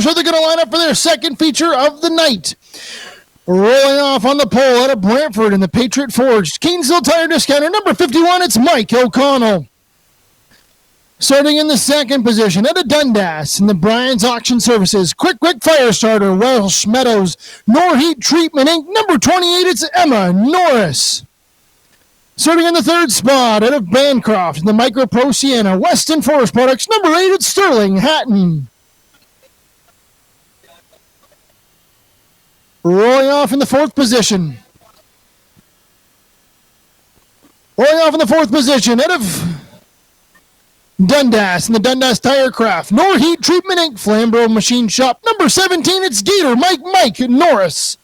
where they're going to line up for their second feature of the night. Rolling off on the pole out of Brantford in the Patriot Forge, Keensville Tire Discounter, number 51, it's Mike O'Connell. Starting in the second position out of Dundas in the Bryan's Auction Services, Quick Fire Starter, Welsh Meadows, Norheat Treatment Inc., number 28, it's Emma Norris. Starting in the third spot out of Bancroft in the Micro Pro Sienna, Weston Forest Products, number 8, it's Sterling Hatton. Rolling off in the fourth position. Out of Dundas in the Dundas Tire Craft, Norheat Treatment Inc., Flamboro Machine Shop, number 17, it's Gator Mike Norris.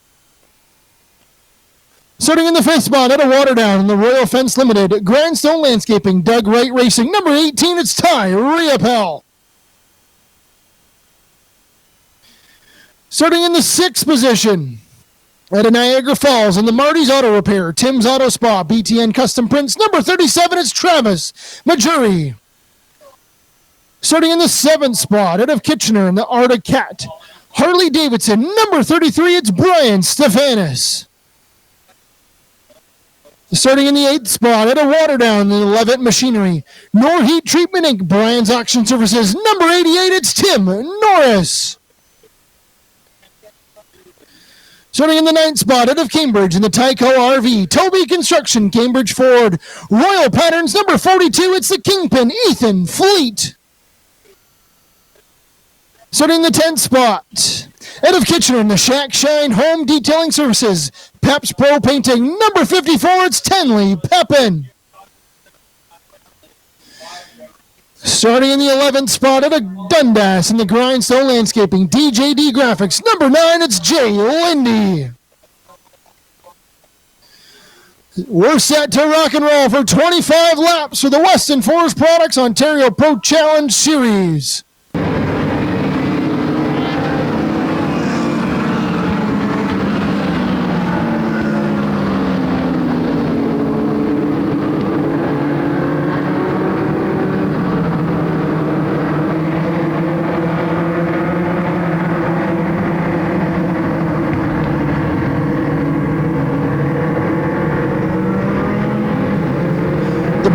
Starting in the fifth spot out of Waterdown in the Royal Fence Limited, Grindstone Landscaping, Doug Wright Racing, number 18, it's Ty Riopelle. Starting in the sixth position out of Niagara Falls in the Marty's Auto Repair, Tim's Auto Spa, BTN Custom Prints, number 37, it's Travis Majuery. Starting in the seventh spot out of Kitchener in the Arda Cat, Harley Davidson, number 33, it's Bryan Stevanus. Starting in the eighth spot out of Waterdown in the Levitt Machinery, Norheat Treatment Inc., Bryan's Auction Services, number 88, it's Tim Norris. Starting in the ninth spot out of Cambridge in the Tyco RV, Toby Construction, Cambridge Ford, Royal Patterns, number 42, it's the Kingpin, Ethan Fleet. Starting in the 10th spot out of Kitchener in the Shack Shine Home Detailing Services, Peps Pro Painting, number 54, it's Tenley Pepin. Starting in the 11th spot out of Dundas in the Grindstone Landscaping, DJD Graphics, number 9, it's Jay Lindy. We're set to rock and roll for 25 laps for the Weston Forest Products Ontario Pro Challenge Series.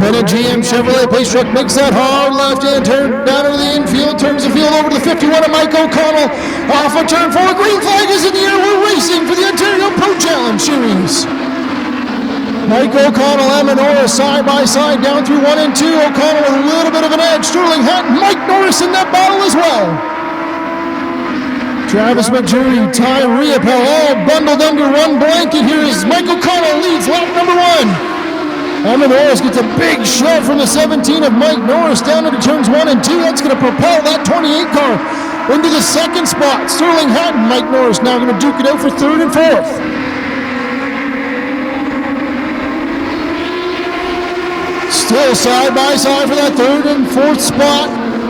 Bennett GM Chevrolet Pace Truck makes that hard left-hand turn down into the infield, turns the field over to the 51 of Mike O'Connell. Off a turn 4, green flag is in the air. We're racing for the Ontario Pro Challenge Series. Mike O'Connell, Emma Norris side by side down through 1 and 2. O'Connell with a little bit of an edge. Sterling Hatton, Mike Norris in that battle as well. Travis Majuery, Ty Riopelle, all bundled under one blanket here as Mike O'Connell leads lap number 1. Emma Norris gets a big shove from the 17 of Mike Norris down into turns 1 and 2. That's going to propel that 28 car into the second spot. Sterling Hatton, Mike Norris now going to duke it out for third and fourth. Still side by side for that third and fourth spot.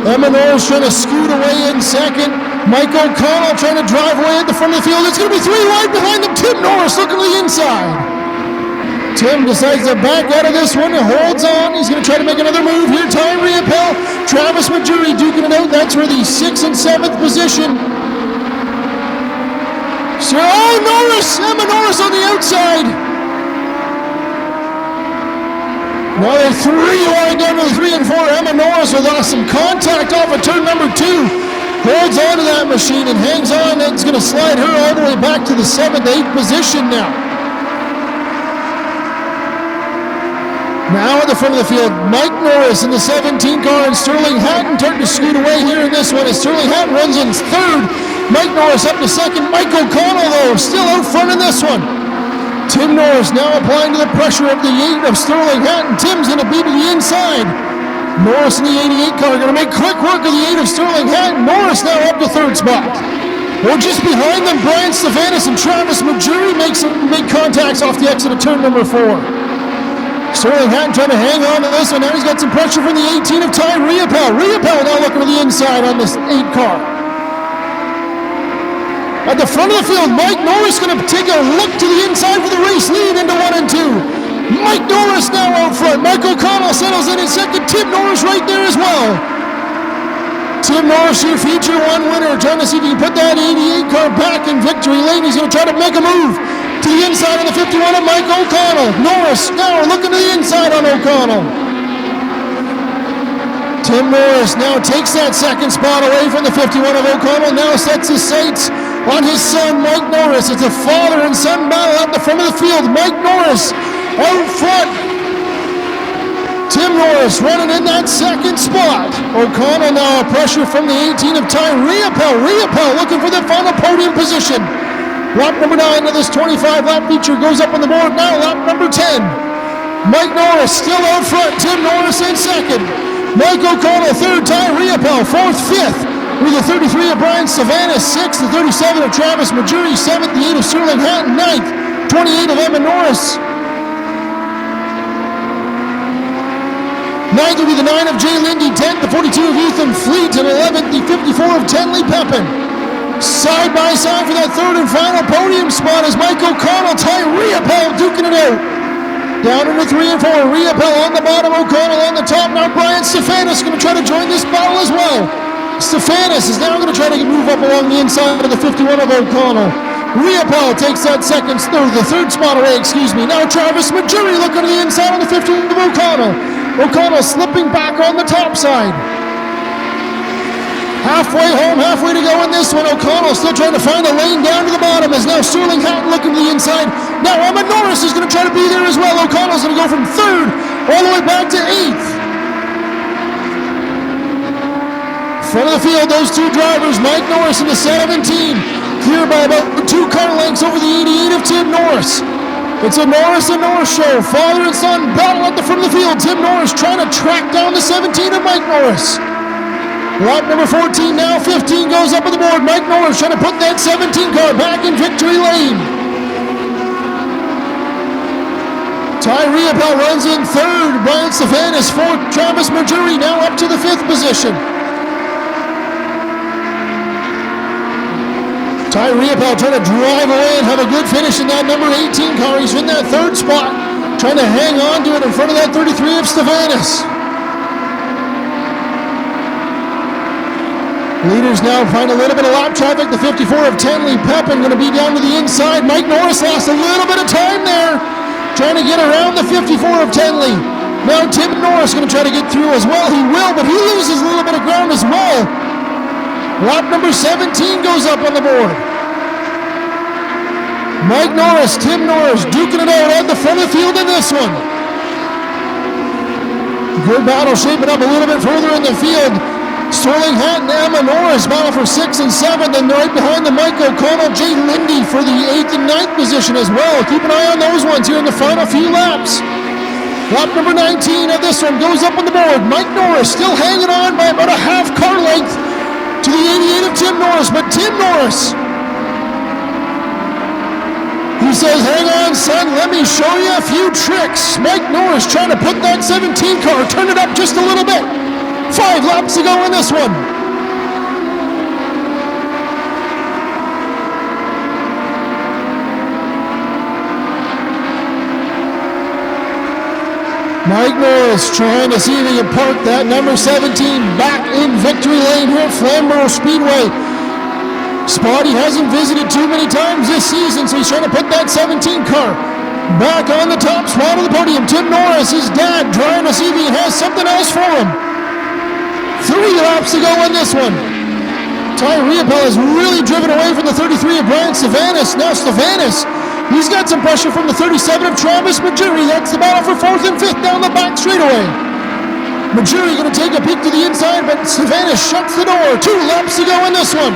Emma Norris trying to scoot away in second. Mike O'Connell trying to drive away at the front of the field. It's going to be 3 wide behind them. Tim Norris looking to the inside. Tim decides to back out of this one and holds on. He's going to try to make another move here. Ty Riopelle, Travis Majuery duking it out. That's where the 6th and 7th position. So, Norris, Emma Norris on the outside. Now they're 3 wide down to the 3 and 4. Emma Norris will lost some contact off of turn number 2. Holds on to that machine and hangs on. That's going to slide her all the way back to the 7th, 8th position now. Now at the front of the field, Mike Norris in the 17 car and Sterling Hatton starting to scoot away here in this one as Sterling Hatton runs in third. Mike Norris up to second. Mike O'Connell, though, still out front in this one. Tim Norris now applying to the pressure of the 8 of Sterling Hatton. Tim's going to be to the inside. Norris in the 88 car going to make quick work of the 8 of Sterling Hatton. Norris now up to third spot. We're just behind them. Bryan Stevanus and Travis Majuery make contacts off the exit of turn number 4. Sterling Hatton trying to hang on to this one. Now he's got some pressure from the 18 of Ty Riopelle. Riopelle now looking to the inside on this 8 car. At the front of the field, Mike Norris going to take a look to the inside for the race lead into 1 and 2. Mike Norris now out front. Mike O'Connell settles in second. Tim Norris right there as well. Tim Norris, your feature one winner, trying to see if he can put that 88 car back in victory lane. He's going to try to make a move to the inside of the 51 of Mike O'Connell. Norris now looking to the inside on O'Connell. Tim Norris now takes that second spot away from the 51 of O'Connell, now sets his sights on his son, Mike Norris. It's a father and son battle at the front of the field. Mike Norris out front. Tim Norris running in that second spot. O'Connell now a pressure from the 18 of Ty Riopelle. Riopelle looking for the final podium position. Lap number 9 of this 25-lap feature goes up on the board now. Lap number 10. Mike Norris still out front. Tim Norris in second. Mike O'Connell third. Ty Riopelle fourth, fifth. With the 33 of Bryan Stevanus, 6th, the 37 of Travis Majuery, 7th, the 8 of Sterling Hatton, 9th, 28 of Tim Norris. 9th will be the 9 of Jay Lindy, 10th, the 42 of Ethan Fleet, and 11th, the 54 of Tenley Pepin. Side by side for that third and final podium spot is Mike O'Connell, Ty Riopelle duking it out. Down into 3 and 4, Riopelle on the bottom, O'Connell on the top. Now Bryan Stevanus going to try to join this battle as well. Stevanus is now going to try to move up along the inside of the 51 of O'Connell. Riopelle takes that the third spot away, Now Travis Majuery looking to the inside on the 51 of O'Connell. O'Connell slipping back on the top side. Halfway home, halfway to go in this one. O'Connell still trying to find a lane down to the bottom as now Sterling Hatton looking to the inside. Now Emma Norris is going to try to be there as well. O'Connell's going to go from third all the way back to 8th. Front of the field, those two drivers, Mike Norris in the 17, clear by about 2 car lengths over the 88 of Tim Norris. It's a Norris and Norris show. Father and son battle at the front of the field. Tim Norris trying to track down the 17 of Mike Norris. Lap number 14 now, 15 goes up on the board. Mike Norris trying to put that 17 car back in victory lane. Ty Riopelle runs in third. Bryan Stevanus fourth. Travis Majuery now up to the 5th position. Ty Riopelle trying to drive away and have a good finish in that number 18 car. He's in that third spot, trying to hang on to it in front of that 33 of Stevanus. Leaders now find a little bit of lap traffic. The 54 of Tenley Pepin going to be down to the inside. Mike Norris lost a little bit of time there, trying to get around the 54 of Tenley. Now Tim Norris going to try to get through as well. He will, but he loses a little bit of ground as well. Lap number 17 goes up on the board. Mike Norris, Tim Norris duking it out at the front of the field in this one. Good battle shaping up a little bit further in the field. Sterling Hatton, Emma Norris battle for 6th and 7th, and right behind the Mike O'Connell, Jay Lindy for the 8th and 9th position as well. Keep an eye on those ones here in the final few laps. Lap number 19 of this one goes up on the board. Mike Norris still hanging on by about a half car length to the 88 of Tim Norris, but Tim Norris, he says, hang on son, let me show you a few tricks. Mike Norris trying to put that 17 car, turn it up just a little bit. 5 laps to go in this one. Mike Norris trying to see if he can park that number 17 back in victory lane here at Flamboro Speedway. Spot he hasn't visited too many times this season, so he's trying to put that 17 car back on the top spot of the podium. Tim Norris, his dad, trying to see if he has something else for him. 3 laps to go in this one. Ty Riopelle has really driven away from the 33 of Bryan Stevanus. Now Stevanus, he's got some pressure from the 37 of Travis Majuery. That's the battle for 4th and 5th down the back straightaway. Majuery going to take a peek to the inside, but Stevanus shuts the door. 2 laps to go in this one.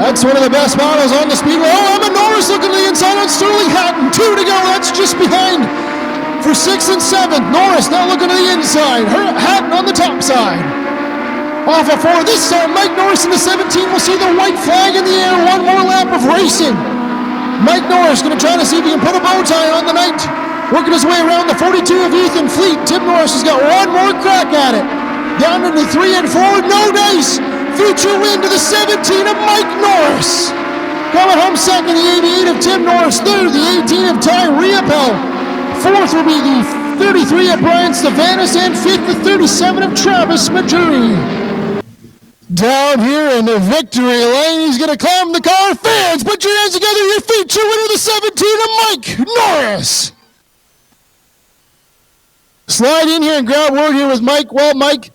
That's one of the best battles on the speedway. Oh, Emma Norris looking to the inside on Sterling Hatton. 2 to go. That's just behind for 6th and 7th. Norris now looking to the inside. Hatton on the top side. Off of 4. This time, Mike Norris in the 17 will see the white flag in the air. 1 more lap of racing. Mike Norris going to try to see if he can put a bow tie on the night. Working his way around the 42 of Ethan Fleet. Tim Norris has got 1 more crack at it. Down into 3 and 4. No dice. Future win to the 17 of Mike Norris. Coming home second, the 88 of Tim Norris. Third, the 18 of Ty Riopelle. Fourth will be the 33 of Bryan Stevanus, and 5th of 37 of Travis Majuery. Down here in the victory lane, he's going to climb the car. Fans, put your hands together. Your feature winner of the 17 of Mike Norris. Slide in here and grab word here with Mike. Well, Mike,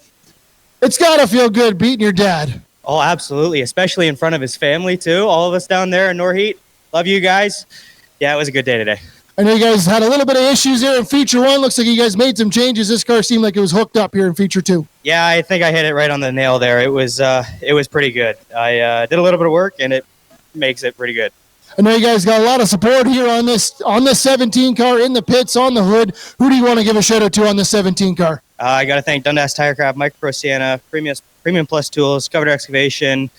it's got to feel good beating your dad. Oh, absolutely, especially in front of his family, too. All of us down there in Norheat. Love you guys. Yeah, it was a good day today. I know you guys had a little bit of issues there in Feature 1. Looks like you guys made some changes. This car seemed like it was hooked up here in Feature 2. Yeah, I think I hit it right on the nail there. It was pretty good. I did a little bit of work, and it makes it pretty good. I know you guys got a lot of support here on this 17 car in the pits on the hood. Who do you want to give a shout out to on this 17 car? I got to thank Dundas Tire Craft, Micro Pro Sienna, Premium Plus Tools, Covered Excavation,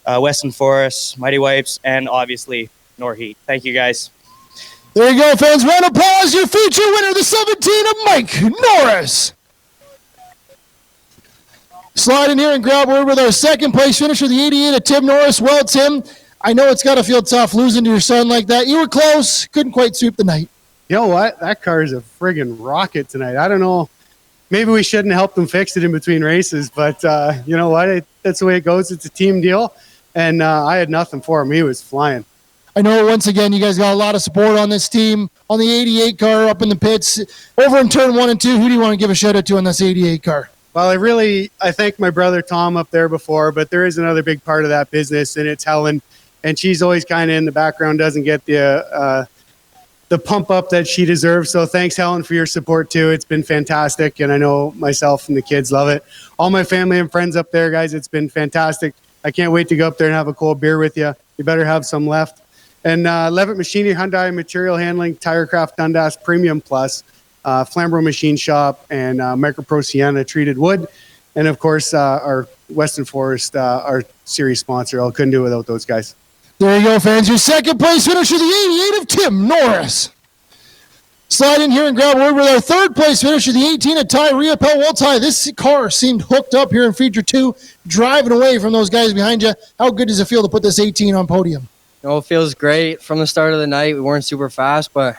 Western Forest, Mighty Wipes, and obviously Norheat. Thank you, guys. There you go, fans. Round of applause. Your feature winner, the 17 of Mike Norris. Slide in here and grab word with our second place finisher, the 88 of Tim Norris. Well, Tim, I know it's got to feel tough losing to your son like that. You were close. Couldn't quite sweep the night. You know what? That car is a friggin' rocket tonight. I don't know. Maybe we shouldn't help them fix it in between races, but you know what? That's the way it goes. It's a team deal, and I had nothing for him. He was flying. I know once again you guys got a lot of support on this team, on the 88 car up in the pits. Over in turn 1 and 2, who do you want to give a shout out to on this 88 car? Well, I thanked my brother Tom up there before, but there is another big part of that business, and it's Helen. And she's always kind of in the background, doesn't get the pump up that she deserves. So thanks, Helen, for your support too. It's been fantastic, and I know myself and the kids love it. All my family and friends up there, guys, it's been fantastic. I can't wait to go up there and have a cold beer with you. You better have some left. And Levitt Machinery, Hyundai Material Handling, Tirecraft Dundas Premium Plus, Flamboro Machine Shop, and Micro Pro Sienna Treated Wood. And, of course, our Western Forest, our series sponsor. I couldn't do it without those guys. There you go, fans. Your second place finisher, the 88 of Tim Norris. Slide in here and grab word with our third place finisher, the 18 of Ty Riopelle. Well, Ty, this car seemed hooked up here in Feature 2, driving away from those guys behind you. How good does it feel to put this 18 on podium? It feels great. From the start of the night, we weren't super fast, but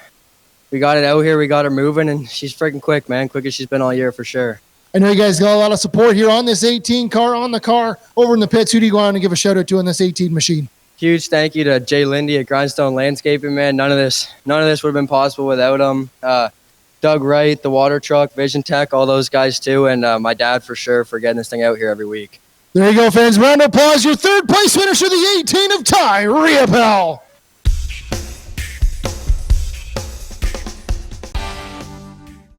we got it out here. We got her moving, and she's freaking quick, man. Quick as she's been all year for sure. I know you guys got a lot of support here on this 18 car, on the car, over in the pits. Who do you want to give a shout out to on this 18 machine? Huge thank you to Jay Lindy at Grindstone Landscaping, man. None of this would have been possible without him. Doug Wright, the water truck, Vision Tech, all those guys too, and my dad for sure for getting this thing out here every week. There you go, fans. Round of applause. Your third place finisher, the 18 of Ty Riopelle.